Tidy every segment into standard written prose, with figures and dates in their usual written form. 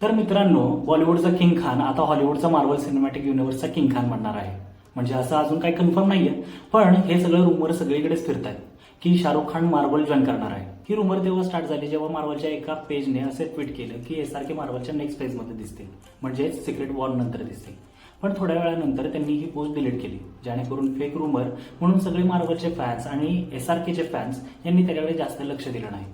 तर मित्रांनो, बॉलिवूडचा किंग खान आता हॉलिवूडचा मार्वल सिनेमॅटिक युनिव्हर्सचा किंग खान बनणार आहे. म्हणजे असं अजून काही कन्फर्म नाहीये, पण हे सगळं रुमर सगळीकडेच फिरत आहेत की शाहरुख खान मार्वल जॉईन करणार आहे. ही रुमर तेव्हा स्टार्ट झाली जेव्हा मार्वलच्या एका पेजने असे ट्विट केलं की SRK मार्वलच्या नेक्स्ट फेजमध्ये दिसतील, म्हणजे सिक्रेट वॉर नंतर दिसतील. पण थोड्या वेळानंतर त्यांनी ही पोस्ट डिलीट केली, जेणेकरून फेक रुमर म्हणून सगळे मार्वलचे फॅन्स आणि SRKचे फॅन्स यांनी त्याच्याकडे जास्त लक्ष दिलं नाही.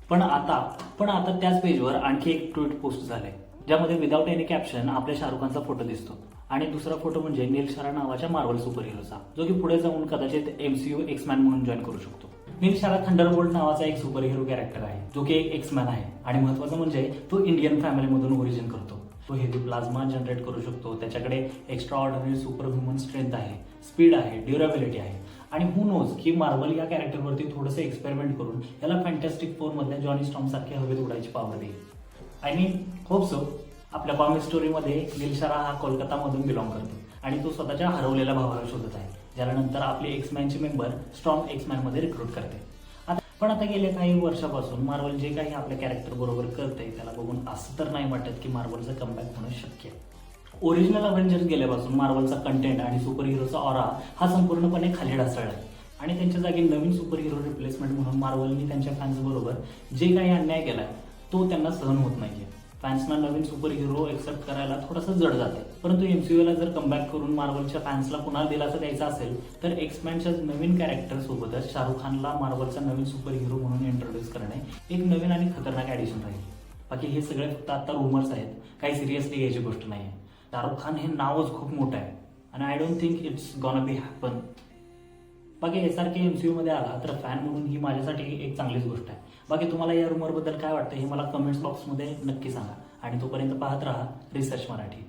पण आता त्याच पेजवर आणखी एक ट्विट पोस्ट झालंय, ज्यामध्ये विदाऊट एनी कॅप्शन आपल्या शाहरुख खानचा फोटो दिसतो. आणि दुसरा फोटो म्हणजे नील शारा नावाच्या मार्वल सुपर हिरोचा, जो की पुढे जाऊन कदाचित MCU एक्समॅन म्हणून जॉईन करू शकतो. नील शारा थंडरबोल्ट नावाचा एक सुपर हिरो कॅरेक्टर आहे, जो की एक एक्समॅन आहे. आणि महत्वाचं म्हणजे तो इंडियन फॅमिलीमधून ओरिजिन करतो. तो हेवी प्लाझ्मा जनरेट करू शकतो, त्याच्याकडे extra ordinary super human strength आहे, स्पीड आहे, ड्युरेबिलिटी आहे. आणि हू नोज की मार्वल या कॅरेक्टरवरती थोडंसं एक्सपेरिमेंट करून याला फॅन्टॅस्टिक फोर मधल्या जॉनी स्टॉर्म सारखे हवेत उडायची पॉवर देईल. I mean hope so. आपल्या कॉमिक स्टोरीमध्ये नील शारा हा कोलकातामधून बिलॉंग करतो आणि तो स्वतःच्या हरवलेल्या भावाला शोधत आहे, ज्याला नंतर आपले एक्समॅनचे मेंबर स्टॉर्म एक्समॅनमध्ये रिक्रूट करते. पण आता गेल्या काही वर्षापासून मार्वल जे काही आपल्या कॅरेक्टर बरोबर करते त्याला बघून असं तर नाही वाटत की मार्वलचं कमबॅक होणं शक्य आहे. ओरिजिनल अव्हेंजर्स गेल्यापासून मार्वलचा कंटेंट आणि सुपर हिरोचा ऑरा हा संपूर्णपणे खाली ढासळला आहे. आणि त्यांच्या जागी नवीन सुपर हिरो रिप्लेसमेंट म्हणून मार्वलनी त्यांच्या फॅन्स बरोबर जे काही अन्याय केलाय तो त्यांना सहन होत नाहीये. फॅन्सना नवीन सुपर हिरो एक्सेप्ट करायला थोडंसं जड जाते. परंतु MCUला जर कमबॅक करून मार्वलच्या फॅन्सला पुन्हा दिलासा द्यायचा असेल तर एक्समॅनच्या नवीन कॅरेक्टर सोबतच शाहरुख खानला मार्वलचा नवीन सुपर हिरो म्हणून इंट्रोड्यूस करणे एक नवीन आणि खतरनाक ॲडिशन राहील. बाकी हे सगळे फक्त आता रुमर्स आहेत, काही सिरियसली घ्यायची गोष्ट नाही आहे. शाहरुख खान हे नावच खूप मोठं आहे आणि I don't think it's gonna be happen. बाकी SRK MCU मध्ये आला तर फॅन म्हणून ही माझ्यासाठी एक चांगलीच गोष्ट आहे. बाकी तुम्हाला या रुमरबद्दल काय वाटतं हे मला कमेंट्स बॉक्समध्ये नक्की सांगा. आणि तोपर्यंत पाहत राहा रिसर्च मराठी.